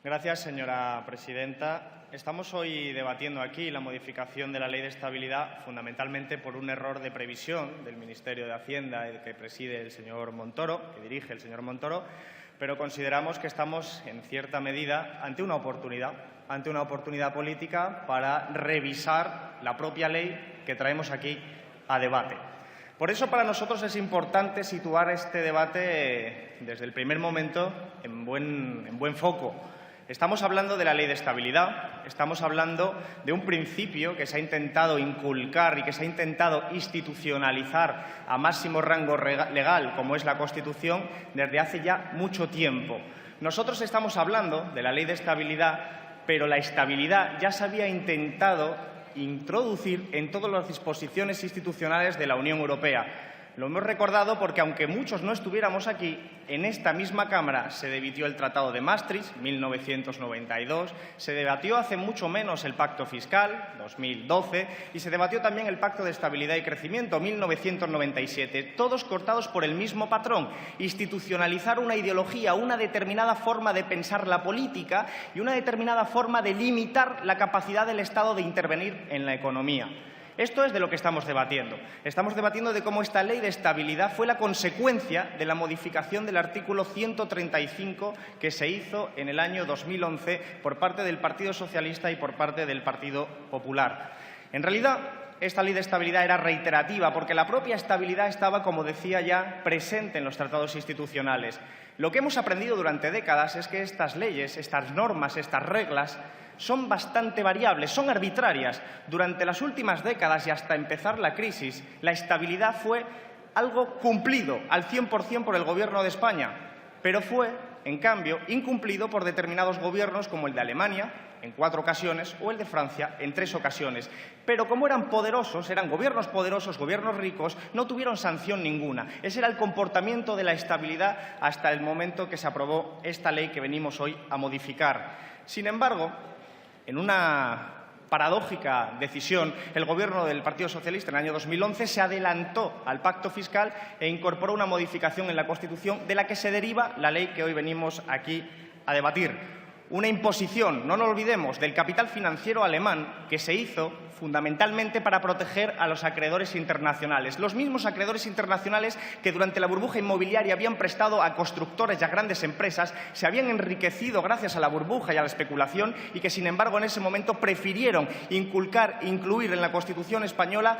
Gracias, señora presidenta. Estamos hoy debatiendo aquí la modificación de la Ley de Estabilidad fundamentalmente por un error de previsión del Ministerio de Hacienda que preside el señor Montoro, que dirige el señor Montoro, pero consideramos que estamos, en cierta medida, ante una oportunidad política para revisar la propia ley que traemos aquí a debate. Por eso, para nosotros es importante situar este debate desde el primer momento en buen foco. Estamos hablando de la Ley de Estabilidad, estamos hablando de un principio que se ha intentado inculcar y que se ha intentado institucionalizar a máximo rango legal, como es la Constitución, desde hace ya mucho tiempo. Nosotros estamos hablando de la Ley de Estabilidad, pero la estabilidad ya se había intentado introducir en todas las disposiciones institucionales de la Unión Europea. Lo hemos recordado porque, aunque muchos no estuviéramos aquí, en esta misma Cámara se debatió el Tratado de Maastricht, 1992, se debatió hace mucho menos el Pacto Fiscal, 2012, y se debatió también el Pacto de Estabilidad y Crecimiento, 1997, todos cortados por el mismo patrón: institucionalizar una ideología, una determinada forma de pensar la política y una determinada forma de limitar la capacidad del Estado de intervenir en la economía. Esto es de lo que estamos debatiendo. Estamos debatiendo de cómo esta Ley de Estabilidad fue la consecuencia de la modificación del artículo 135 que se hizo en el año 2011 por parte del Partido Socialista y por parte del Partido Popular. En realidad, esta Ley de Estabilidad era reiterativa porque la propia estabilidad estaba, como decía ya, presente en los tratados institucionales. Lo que hemos aprendido durante décadas es que estas leyes, estas normas, estas reglas son bastante variables, son arbitrarias. Durante las últimas décadas y hasta empezar la crisis, la estabilidad fue algo cumplido al 100% por el Gobierno de España, pero fue, en cambio, incumplido por determinados gobiernos como el de Alemania, en 4 ocasiones, o el de Francia, en 3 ocasiones. Pero como eran poderosos, eran gobiernos poderosos, gobiernos ricos, no tuvieron sanción ninguna. Ese era el comportamiento de la estabilidad hasta el momento que se aprobó esta ley que venimos hoy a modificar. Sin embargo, en una paradójica decisión, el Gobierno del Partido Socialista en el año 2011 se adelantó al pacto fiscal e incorporó una modificación en la Constitución de la que se deriva la ley que hoy venimos aquí a debatir. Una imposición, no nos olvidemos, del capital financiero alemán que se hizo fundamentalmente para proteger a los acreedores internacionales. Los mismos acreedores internacionales que durante la burbuja inmobiliaria habían prestado a constructores y a grandes empresas, se habían enriquecido gracias a la burbuja y a la especulación y que, sin embargo, en ese momento prefirieron incluir en la Constitución española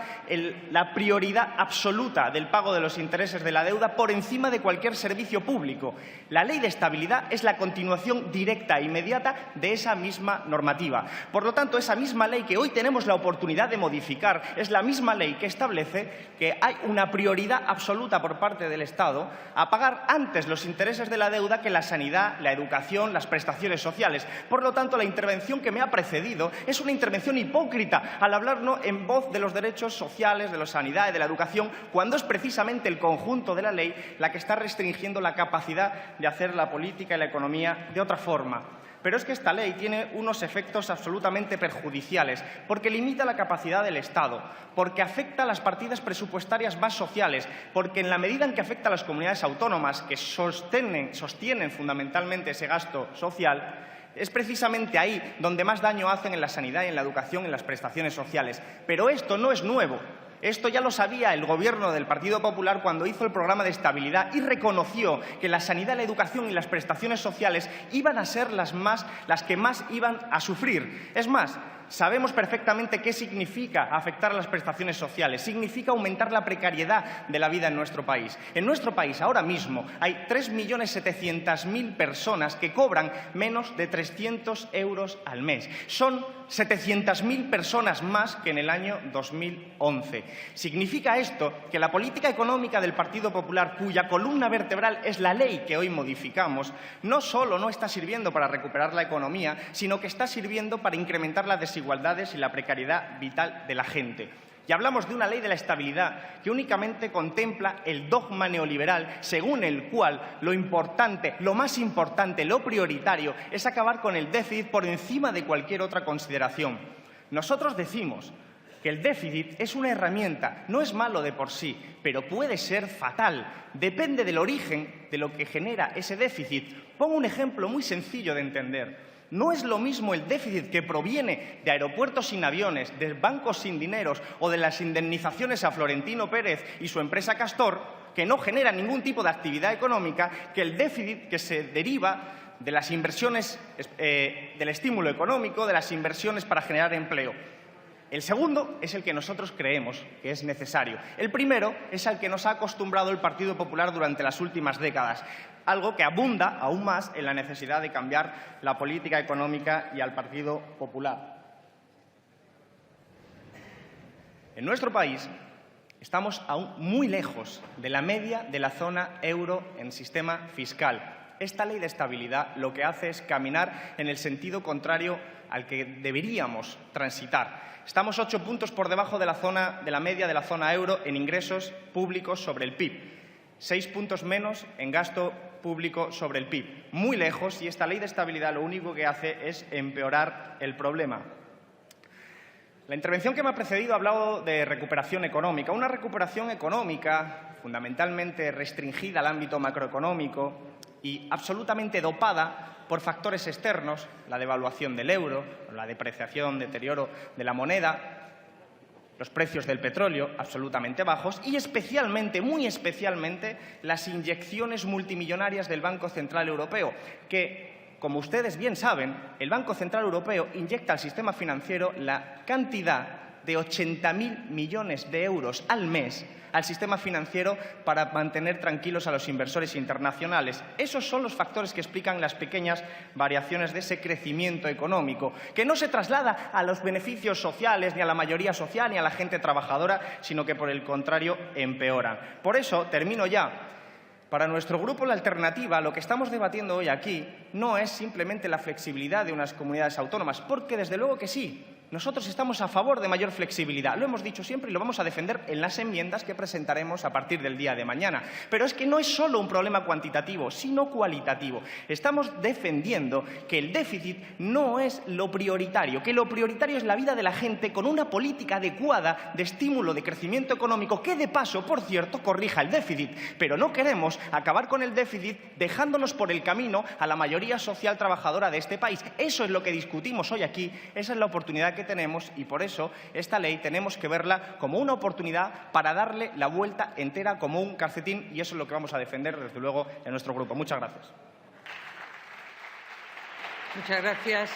la prioridad absoluta del pago de los intereses de la deuda por encima de cualquier servicio público. La Ley de Estabilidad es la continuación directa e inmediata de esa misma normativa. Por lo tanto, esa misma ley que hoy tenemos la oportunidad de modificar es la misma ley que establece que hay una prioridad absoluta por parte del Estado a pagar antes los intereses de la deuda que la sanidad, la educación, las prestaciones sociales. Por lo tanto, la intervención que me ha precedido es una intervención hipócrita al hablarnos en voz de los derechos sociales, de la sanidad y de la educación, cuando es precisamente el conjunto de la ley la que está restringiendo la capacidad de hacer la política y la economía de otra forma. Pero es que esta ley tiene unos efectos absolutamente perjudiciales, porque limita la capacidad del Estado, porque afecta a las partidas presupuestarias más sociales, porque en la medida en que afecta a las comunidades autónomas que sostienen fundamentalmente ese gasto social, es precisamente ahí donde más daño hacen en la sanidad, en la educación, en las prestaciones sociales. Pero esto no es nuevo. Esto ya lo sabía el Gobierno del Partido Popular cuando hizo el programa de estabilidad y reconoció que la sanidad, la educación y las prestaciones sociales iban a ser las que más iban a sufrir. Es más, sabemos perfectamente qué significa afectar a las prestaciones sociales. Significa aumentar la precariedad de la vida en nuestro país. En nuestro país, ahora mismo, hay 3.700.000 personas que cobran menos de 300 euros al mes. Son 700.000 personas más que en el año 2011. Significa esto que la política económica del Partido Popular, cuya columna vertebral es la ley que hoy modificamos, no solo no está sirviendo para recuperar la economía, sino que está sirviendo para incrementar las desigualdades y la precariedad vital de la gente. Y hablamos de una ley de la estabilidad que únicamente contempla el dogma neoliberal según el cual lo importante, lo más importante, lo prioritario es acabar con el déficit por encima de cualquier otra consideración. Nosotros decimos que el déficit es una herramienta, no es malo de por sí, pero puede ser fatal. Depende del origen de lo que genera ese déficit. Pongo un ejemplo muy sencillo de entender. No es lo mismo el déficit que proviene de aeropuertos sin aviones, de bancos sin dineros o de las indemnizaciones a Florentino Pérez y su empresa Castor, que no genera ningún tipo de actividad económica, que el déficit que se deriva de las inversiones, del estímulo económico, de las inversiones para generar empleo. El segundo es el que nosotros creemos que es necesario. El primero es al que nos ha acostumbrado el Partido Popular durante las últimas décadas, algo que abunda aún más en la necesidad de cambiar la política económica y al Partido Popular. En nuestro país estamos aún muy lejos de la media de la zona euro en sistema fiscal. Esta ley de estabilidad lo que hace es caminar en el sentido contrario al que deberíamos transitar. Estamos 8 puntos por debajo de la media de la zona euro en ingresos públicos sobre el PIB, 6 puntos menos en gasto público sobre el PIB. Muy lejos, y esta ley de estabilidad lo único que hace es empeorar el problema. La intervención que me ha precedido ha hablado de recuperación económica, una recuperación económica fundamentalmente restringida al ámbito macroeconómico y absolutamente dopada por factores externos, la devaluación del euro, la depreciación, deterioro de la moneda, los precios del petróleo absolutamente bajos y especialmente, muy especialmente, las inyecciones multimillonarias del Banco Central Europeo, que, como ustedes bien saben, el Banco Central Europeo inyecta al sistema financiero la cantidad de 80.000 millones de euros al mes al sistema financiero para mantener tranquilos a los inversores internacionales. Esos son los factores que explican las pequeñas variaciones de ese crecimiento económico, que no se traslada a los beneficios sociales, ni a la mayoría social, ni a la gente trabajadora, sino que, por el contrario, empeoran. Por eso, termino ya. Para nuestro grupo, la alternativa, lo que estamos debatiendo hoy aquí, no es simplemente la flexibilidad de unas comunidades autónomas, porque desde luego que sí. Nosotros estamos a favor de mayor flexibilidad, lo hemos dicho siempre y lo vamos a defender en las enmiendas que presentaremos a partir del día de mañana. Pero es que no es solo un problema cuantitativo, sino cualitativo. Estamos defendiendo que el déficit no es lo prioritario, que lo prioritario es la vida de la gente con una política adecuada de estímulo de crecimiento económico que, de paso, por cierto, corrija el déficit. Pero no queremos acabar con el déficit dejándonos por el camino a la mayoría social trabajadora de este país. Eso es lo que discutimos hoy aquí, esa es la oportunidad que tenemos y por eso esta ley tenemos que verla como una oportunidad para darle la vuelta entera como un calcetín y eso es lo que vamos a defender desde luego en nuestro grupo. Muchas gracias. Muchas gracias.